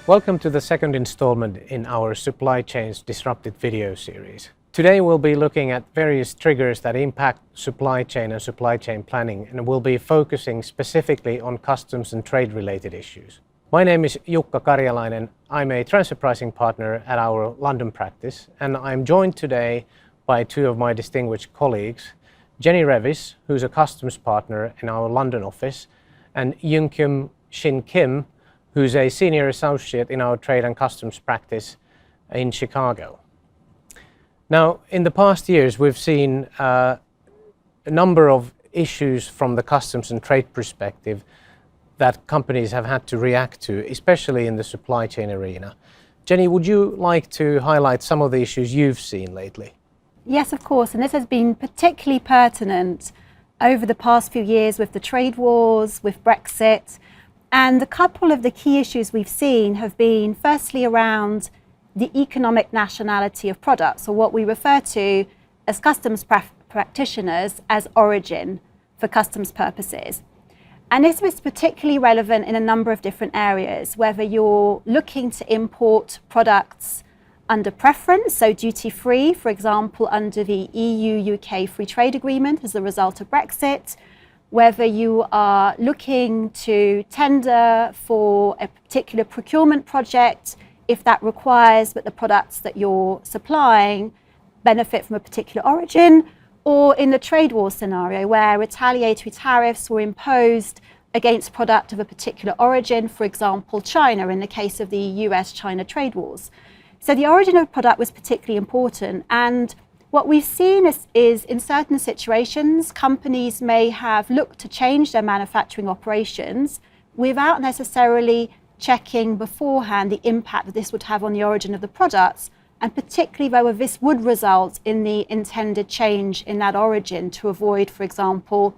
Welcome to the second installment in our Supply Chains Disrupted video series. Today we'll be looking at various triggers that impact supply chain and supply chain planning, and we'll be focusing specifically on customs and trade related issues. My name is Jukka Karjalainen. I'm a transfer pricing partner at our London practice, and I'm joined today by two of my distinguished colleagues, Jenny Revis, who's a customs partner in our London office, and Yoon Shin Kim, who's a senior associate in our trade and customs practice in Chicago. Now, in the past years, we've seen a number of issues from the customs and trade perspective that companies have had to react to, especially in the supply chain arena. Jenny, would you like to highlight some of the issues you've seen lately? Yes, of course, and this has been particularly pertinent over the past few years with the trade wars, with Brexit. And a couple of the key issues we've seen have been firstly around the economic nationality of products, or what we refer to as customs practitioners as origin for customs purposes. And this is particularly relevant in a number of different areas, whether you're looking to import products under preference, so duty-free, for example, under the EU-UK Free Trade Agreement as a result of Brexit, whether you are looking to tender for a particular procurement project, if that requires that the products that you're supplying benefit from a particular origin, or in the trade war scenario where retaliatory tariffs were imposed against product of a particular origin, for example, China, in the case of the US-China trade wars. So the origin of a product was particularly important, and what we've seen is in certain situations, companies may have looked to change their manufacturing operations without necessarily checking beforehand the impact that this would have on the origin of the products, and particularly whether this would result in the intended change in that origin to avoid, for example,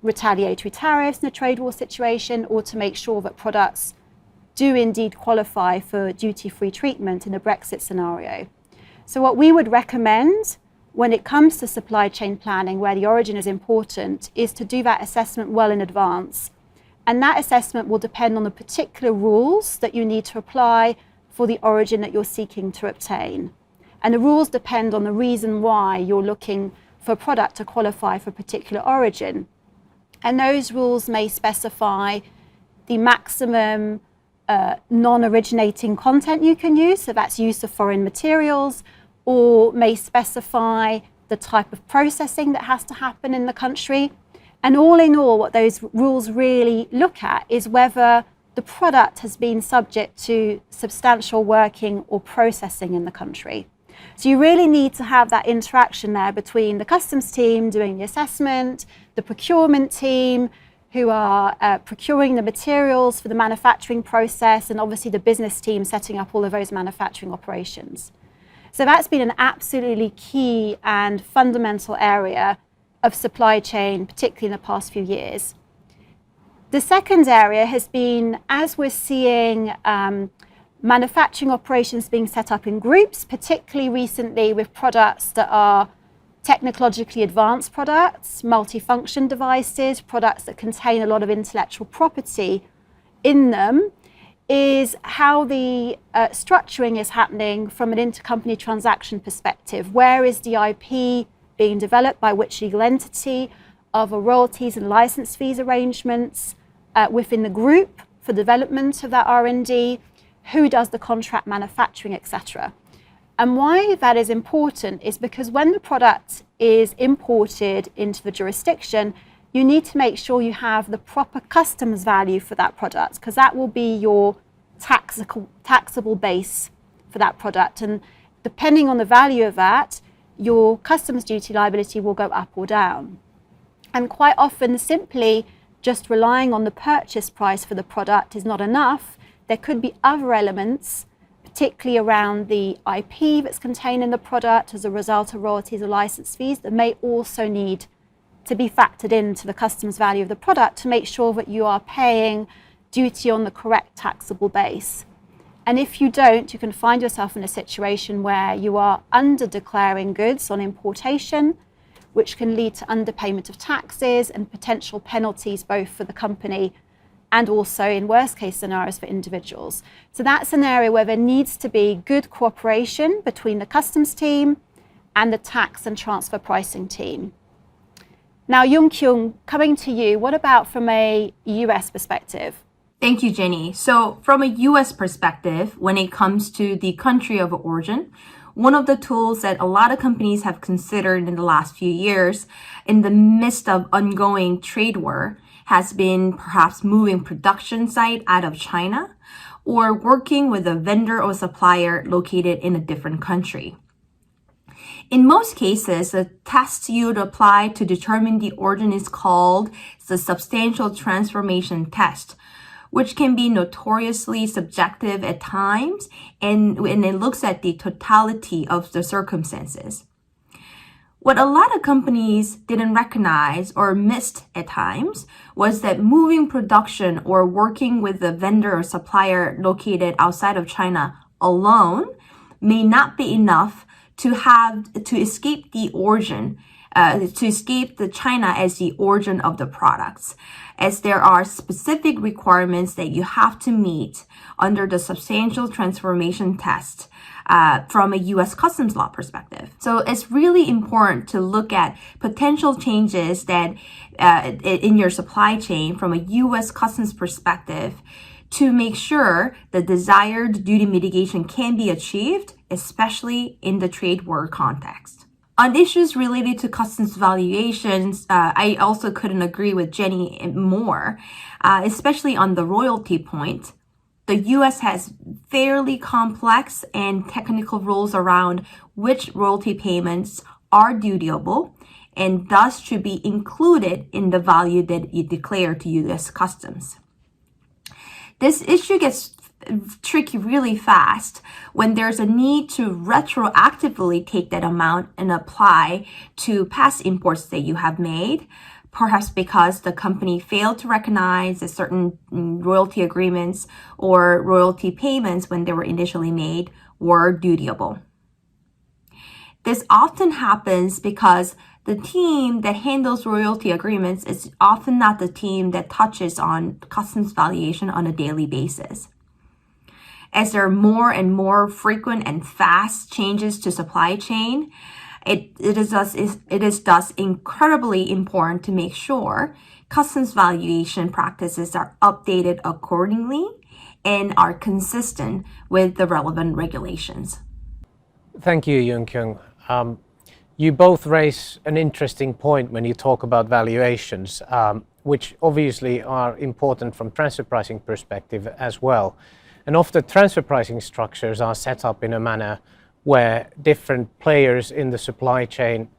retaliatory tariffs in a trade war situation, or to make sure that products do indeed qualify for duty-free treatment in a Brexit scenario. So what we would recommend when it comes to supply chain planning, where the origin is important, is to do that assessment well in advance. And that assessment will depend on the particular rules that you need to apply for the origin that you're seeking to obtain. And the rules depend on the reason why you're looking for a product to qualify for a particular origin. And those rules may specify the maximum non-originating content you can use, so that's use of foreign materials, or may specify the type of processing that has to happen in the country. And all in all, what those rules really look at is whether the product has been subject to substantial working or processing in the country. So you really need to have that interaction there between the customs team doing the assessment, the procurement team who are procuring the materials for the manufacturing process, and obviously the business team setting up all of those manufacturing operations. So that's been an absolutely key and fundamental area of supply chain, particularly in the past few years. The second area has been, as we're seeing manufacturing operations being set up in groups, particularly recently with products that are technologically advanced products, multifunction devices, products that contain a lot of intellectual property in them, is how the structuring is happening from an intercompany transaction perspective. Where is the IP being developed by which legal entity? Are the royalties and license fees arrangements within the group for development of that R&D? Who does the contract manufacturing, etc.? And why that is important is because when the product is imported into the jurisdiction, you need to make sure you have the proper customs value for that product, because that will be your taxable base for that product. And depending on the value of that, your customs duty liability will go up or down. And quite often, simply just relying on the purchase price for the product is not enough. There could be other elements, particularly around the IP that's contained in the product as a result of royalties or license fees, that may also need to be factored into the customs value of the product to make sure that you are paying duty on the correct taxable base. And if you don't, you can find yourself in a situation where you are under-declaring goods on importation, which can lead to underpayment of taxes and potential penalties both for the company and also in worst case scenarios for individuals. So that's an area where there needs to be good cooperation between the customs team and the tax and transfer pricing team. Now, Yoon-kyung, coming to you, what about from a US perspective? Thank you, Jenny. So from a US perspective, when it comes to the country of origin, one of the tools that a lot of companies have considered in the last few years in the midst of ongoing trade war has been perhaps moving production site out of China or working with a vendor or supplier located in a different country. In most cases, the test you would apply to determine the origin is called the substantial transformation test, which can be notoriously subjective at times, and it looks at the totality of the circumstances. What a lot of companies didn't recognize or missed at times was that moving production or working with a vendor or supplier located outside of China alone may not be enough to escape the origin, to escape the China as the origin of the products, as there are specific requirements that you have to meet under the substantial transformation test from a U.S. customs law perspective. So it's really important to look at potential changes that in your supply chain from a U.S. customs perspective to make sure the desired duty mitigation can be achieved, especially in the trade war context. On issues related to customs valuations, I also couldn't agree with Jenny more, especially on the royalty point. The U.S. has fairly complex and technical rules around which royalty payments are dutiable and thus should be included in the value that you declare to U.S. Customs. This issue gets tricky really fast when there's a need to retroactively take that amount and apply to past imports that you have made, perhaps because the company failed to recognize that certain royalty agreements or royalty payments when they were initially made were dutiable. This often happens because the team that handles royalty agreements is often not the team that touches on customs valuation on a daily basis. As there are more and more frequent and fast changes to supply chain, it is thus incredibly important to make sure customs valuation practices are updated accordingly and are consistent with the relevant regulations. Thank you, Yoon-kyung. You both raise an interesting point when you talk about valuations, which obviously are important from transfer pricing perspective as well. And often transfer pricing structures are set up in a manner where different players in the supply chain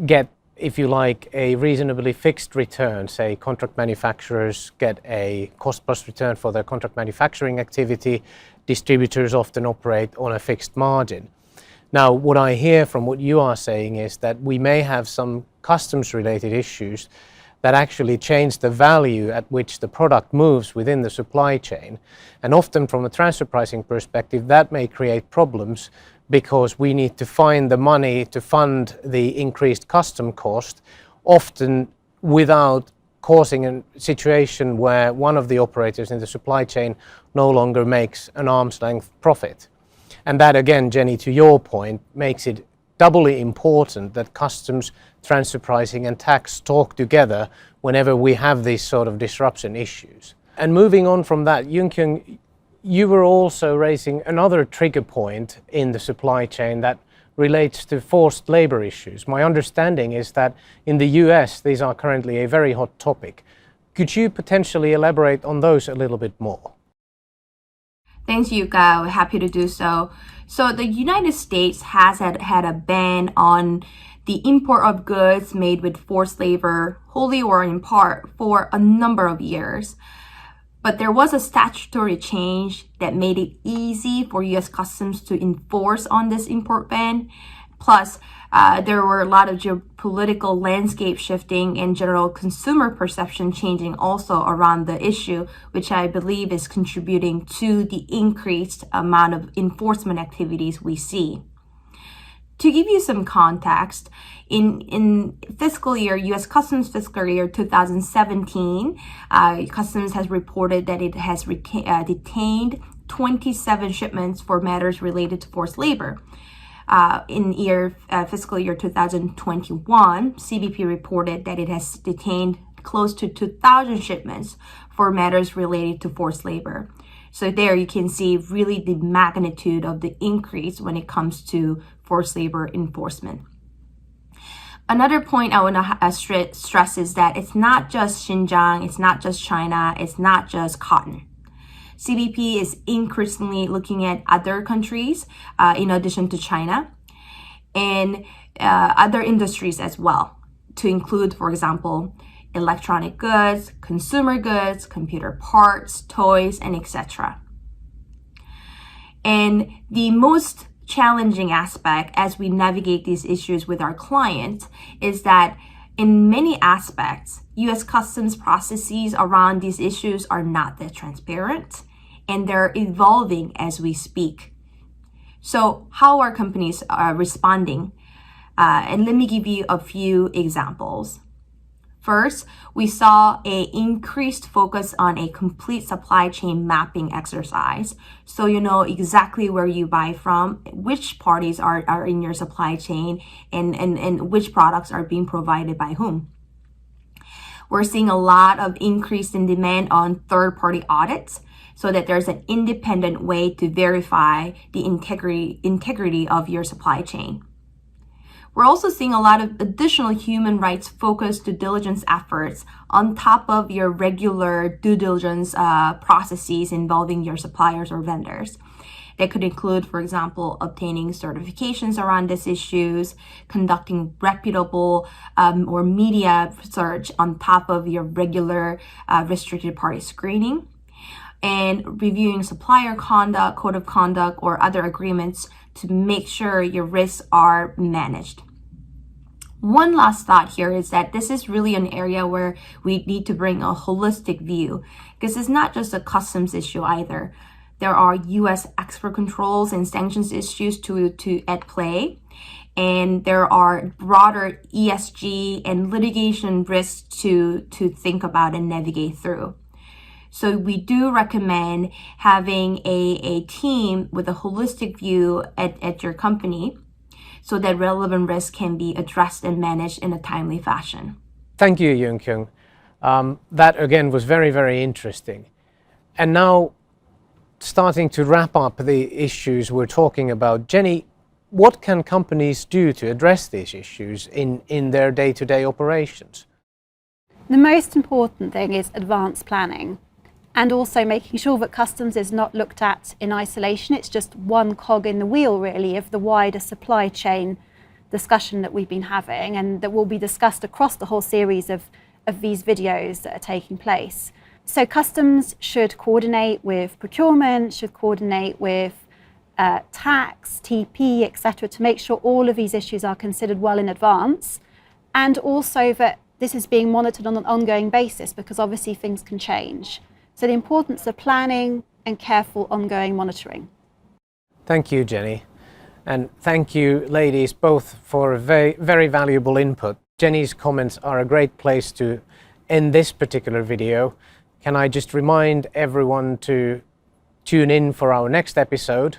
get, if you like, a reasonably fixed return. Say contract manufacturers get a cost plus return for their contract manufacturing activity. Distributors often operate on a fixed margin. Now, what I hear from what you are saying is that we may have some customs related issues that actually change the value at which the product moves within the supply chain. And often from a transfer pricing perspective, that may create problems because we need to find the money to fund the increased custom cost, often without causing a situation where one of the operators in the supply chain no longer makes an arm's length profit. And that again, Jenny, to your point, makes it doubly important that customs, transfer pricing and tax talk together whenever we have these sort of disruption issues. And moving on from that, Yoon-kyung, you were also raising another trigger point in the supply chain that relates to forced labor issues. My understanding is that in the US, these are currently a very hot topic. Could you potentially elaborate on those a little bit more? Thanks, Yuka. We're happy to do so. So the United States has had a ban on the import of goods made with forced labor, wholly or in part, for a number of years. But there was a statutory change that made it easy for U.S. Customs to enforce on this import ban. Plus, there were a lot of geopolitical landscape shifting and general consumer perception changing also around the issue, which I believe is contributing to the increased amount of enforcement activities we see. To give you some context, in fiscal year, U.S. Customs fiscal year 2017, Customs has reported that it has detained 27 shipments for matters related to forced labor. In fiscal year 2021, CBP reported that it has detained close to 2,000 shipments for matters related to forced labor. So there you can see really the magnitude of the increase when it comes to forced labor enforcement. Another point I want to stress is that it's not just Xinjiang, it's not just China, it's not just cotton. CBP is increasingly looking at other countries in addition to China and other industries as well, to include, for example, electronic goods, consumer goods, computer parts, toys, and etc. And the most challenging aspect as we navigate these issues with our clients is that in many aspects, U.S. Customs processes around these issues are not that transparent, and they're evolving as we speak. So how are companies responding? And let me give you a few examples. First, we saw an increased focus on a complete supply chain mapping exercise. So you know exactly where you buy from, which parties are in your supply chain, and which products are being provided by whom. We're seeing a lot of increase in demand on third-party audits so that there's an independent way to verify the integrity of your supply chain. We're also seeing a lot of additional human rights focused due diligence efforts on top of your regular due diligence processes involving your suppliers or vendors. That could include, for example, obtaining certifications around these issues, conducting reputable or media search on top of your regular restricted party screening, and reviewing supplier conduct, code of conduct, or other agreements to make sure your risks are managed. One last thought here is that this is really an area where we need to bring a holistic view, because it's not just a customs issue either. There are U.S. export controls and sanctions issues at play, and there are broader ESG and litigation risks to think about and navigate through. So we do recommend having a team with a holistic view at your company so that relevant risks can be addressed and managed in a timely fashion. Thank you, Yoon-kyung. That again was very, very interesting. And now, starting to wrap up the issues we're talking about, Jenny, what can companies do to address these issues in their day-to-day operations? The most important thing is advanced planning, and also making sure that customs is not looked at in isolation. It's just one cog in the wheel, really, of the wider supply chain discussion that we've been having and that will be discussed across the whole series of these videos that are taking place. So customs should coordinate with procurement, should coordinate with tax, TP, etc., to make sure all of these issues are considered well in advance, and also that this is being monitored on an ongoing basis, because obviously things can change. So the importance of planning and careful ongoing monitoring. Thank you, Jenny. And thank you, ladies, both for a very, very valuable input. Jenny's comments are a great place to end this particular video. Can I just remind everyone to tune in for our next episode?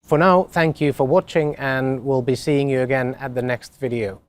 For now, thank you for watching, and we'll be seeing you again at the next video.